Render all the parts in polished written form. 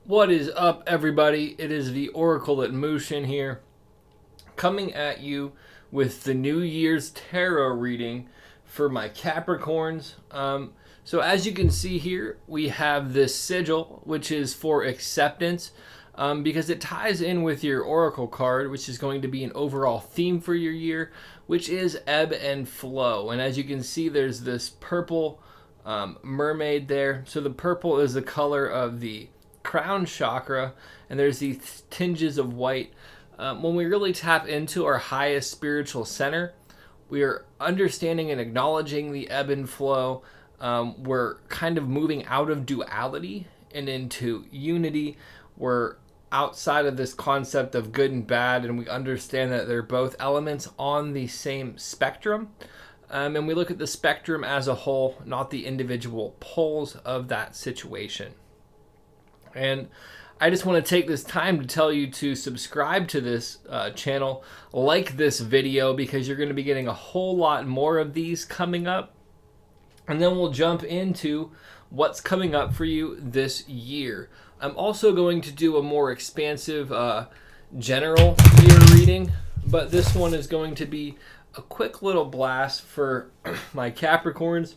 What is up, everybody? It is the Oracle at Motion here, coming at you with the New Year's Tarot reading for my Capricorns. So, as you can see here, we have this sigil, which is for acceptance, because it ties in with your Oracle card, which is going to be an overall theme for your year, which is ebb and flow. And as you can see, there's this purple mermaid there. So, the purple is the color of the crown chakra, and there's these tinges of white. When we really tap into our highest spiritual center, we are understanding and acknowledging the ebb and flow. We're kind of moving out of duality and into unity. We're outside of this concept of good and bad, and we understand that they're both elements on the same spectrum. And we look at the spectrum as a whole, not the individual poles of that situation. And I just want to take this time to tell you to subscribe to this channel, like this video, because you're going to be getting a whole lot more of these coming up. And then we'll jump into what's coming up for you this year. I'm also going to do a more expansive general year reading, but this one is going to be a quick little blast for my Capricorns.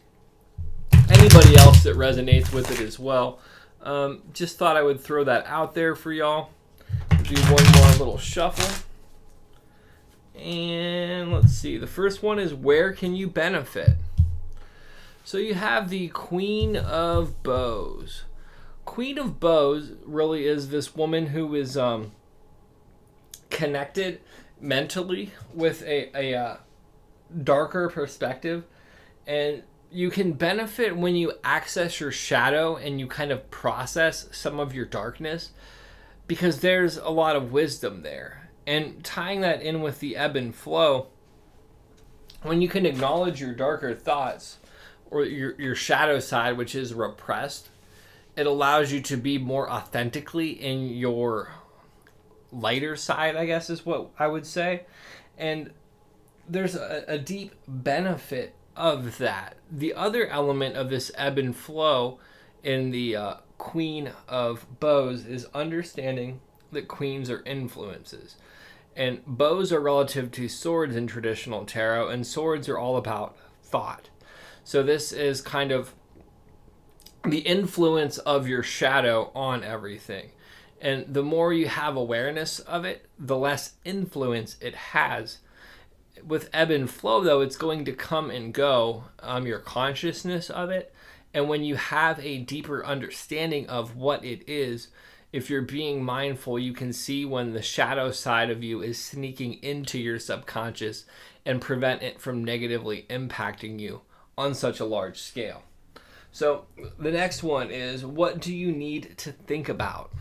Anybody else that resonates with it as well. Just thought I would throw that out there for y'all. Do one more little shuffle. And let's see. The first one is, where can you benefit? So you have the Queen of Bows. Queen of Bows really is this woman who is connected mentally with a darker perspective. And you can benefit when you access your shadow and you kind of process some of your darkness, because there's a lot of wisdom there. And tying that in with the ebb and flow, when you can acknowledge your darker thoughts or your shadow side, which is repressed, it allows you to be more authentically in your lighter side, I guess is what I would say. And there's a deep benefit of that. The other element of this ebb and flow in the Queen of Bows is understanding that queens are influences. And bows are relative to swords in traditional tarot, and swords are all about thought. So this is kind of the influence of your shadow on everything. And the more you have awareness of it, the less influence it has. With ebb and flow, though, it's going to come and go, your consciousness of it. And when you have a deeper understanding of what it is, if you're being mindful, you can see when the shadow side of you is sneaking into your subconscious and prevent it from negatively impacting you on such a large scale. So the next one is, what do you need to think about?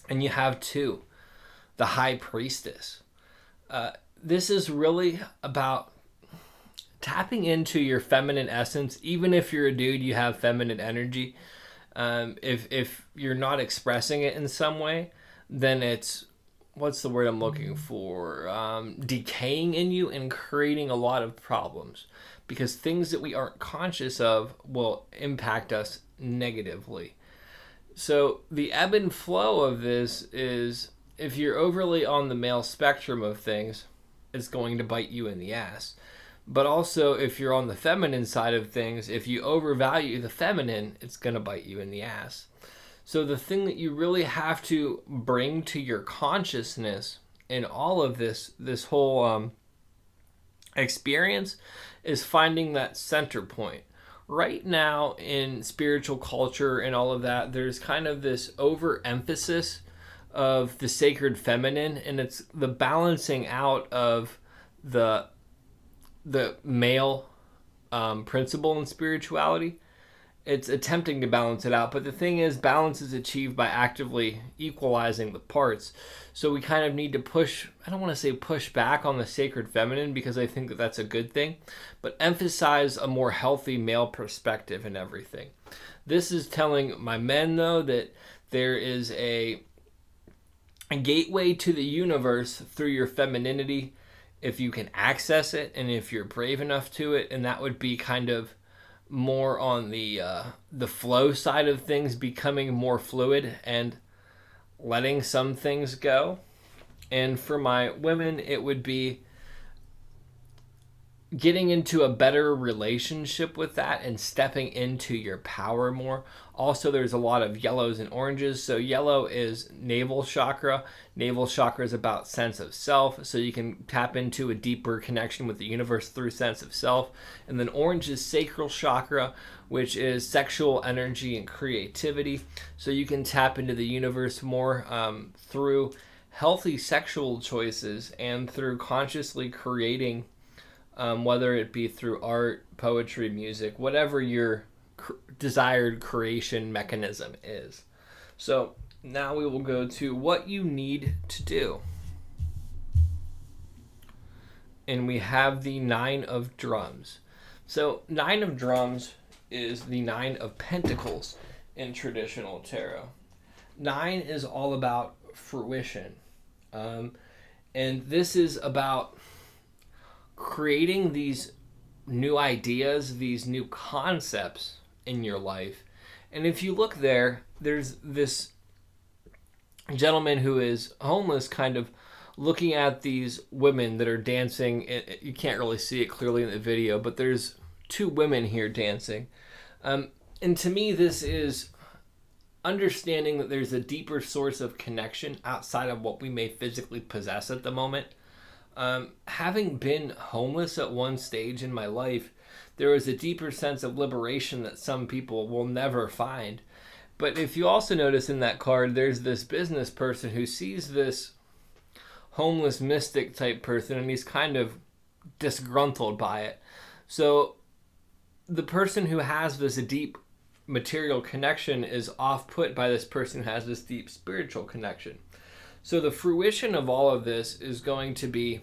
And you have two. The High Priestess. This is really about tapping into your feminine essence. Even if you're a dude, you have feminine energy. If you're not expressing it in some way, then it's, what's the word I'm looking for? Decaying in you and creating a lot of problems. Because things that we aren't conscious of will impact us negatively. So the ebb and flow of this is, if you're overly on the male spectrum of things, it's going to bite you in the ass. But also, if you're on the feminine side of things, if you overvalue the feminine, it's going to bite you in the ass. So the thing that you really have to bring to your consciousness in all of this whole experience is finding that center point. Right now in spiritual culture and all of that, there's kind of this overemphasis of the sacred feminine, and it's the balancing out of the male principle in spirituality. It's attempting to balance it out, but the thing is, balance is achieved by actively equalizing the parts. So we kind of need to push, I don't want to say push back on the sacred feminine, because I think that that's a good thing, but emphasize a more healthy male perspective in everything. This is telling my men, though, that there is a gateway to the universe through your femininity, if you can access it and if you're brave enough to it, and that would be kind of more on the flow side of things, becoming more fluid and letting some things go. And for my women, it would be getting into a better relationship with that and stepping into your power more. Also, there's a lot of yellows and oranges. So yellow is navel chakra. Navel chakra is about sense of self. So you can tap into a deeper connection with the universe through sense of self. And then orange is sacral chakra, which is sexual energy and creativity. So you can tap into the universe more through healthy sexual choices and through consciously creating, whether it be through art, poetry, music, whatever your desired creation mechanism is. So now we will go to what you need to do. And we have the 9 of drums. So 9 of drums is the 9 of pentacles in traditional tarot. 9 is all about fruition. And this is about creating these new ideas, these new concepts in your life. And if you look there's this gentleman who is homeless kind of looking at these women that are dancing. You can't really see it clearly in the video, but there's 2 women here dancing. And to me, this is understanding that there's a deeper source of connection outside of what we may physically possess at the moment. Having been homeless at one stage in my life, there was a deeper sense of liberation that some people will never find. But if you also notice in that card, there's this business person who sees this homeless mystic type person, and he's kind of disgruntled by it. So the person who has this deep material connection is off-put by this person who has this deep spiritual connection. So the fruition of all of this is going to be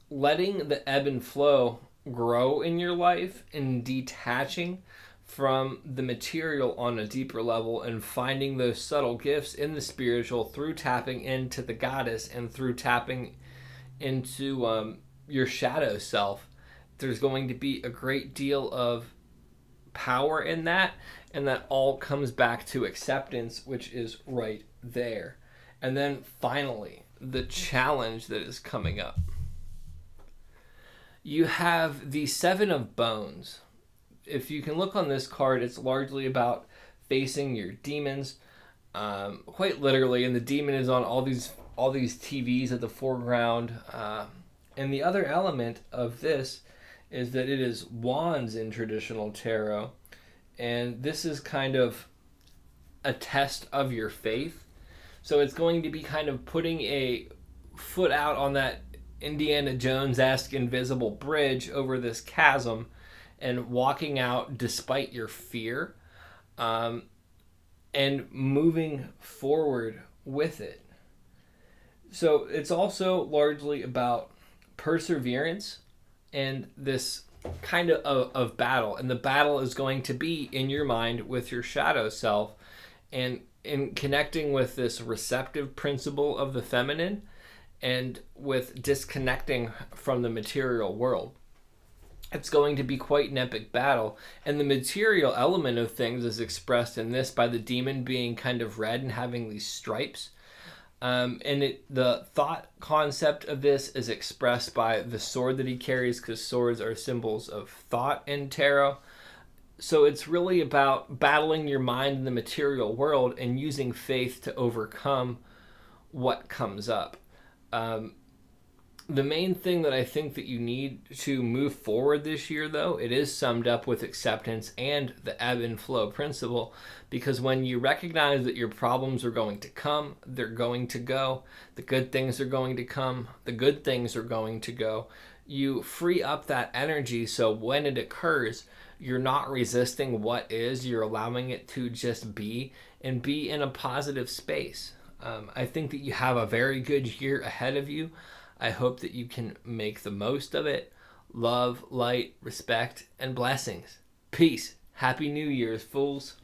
letting the ebb and flow grow in your life and detaching from the material on a deeper level and finding those subtle gifts in the spiritual through tapping into the goddess and through tapping into your shadow self. There's going to be a great deal of power in that, and that all comes back to acceptance, which is right there. And then finally, the challenge that is coming up. You have the 7 of bones. If you can look on this card, it's largely about facing your demons, quite literally, and the demon is on all these TVs at the foreground. And the other element of this is that it is wands in traditional tarot, and this is kind of a test of your faith. So it's going to be kind of putting a foot out on that Indiana Jones-esque invisible bridge over this chasm and walking out despite your fear, and moving forward with it. So it's also largely about perseverance and this kind of battle. And the battle is going to be in your mind with your shadow self, and in connecting with this receptive principle of the feminine and with disconnecting from the material world. It's going to be quite an epic battle. And the material element of things is expressed in this by the demon being kind of red and having these stripes. The thought concept of this is expressed by the sword that he carries, because swords are symbols of thought in tarot. So it's really about battling your mind in the material world and using faith to overcome what comes up. The main thing that I think that you need to move forward this year, though, it is summed up with acceptance and the ebb and flow principle, because when you recognize that your problems are going to come, they're going to go, the good things are going to come, the good things are going to go, you free up that energy so when it occurs, you're not resisting what is, you're allowing it to just be and be in a positive space. I think that you have a very good year ahead of you. I hope that you can make the most of it. Love, light, respect, and blessings. Peace. Happy New Year's, fools.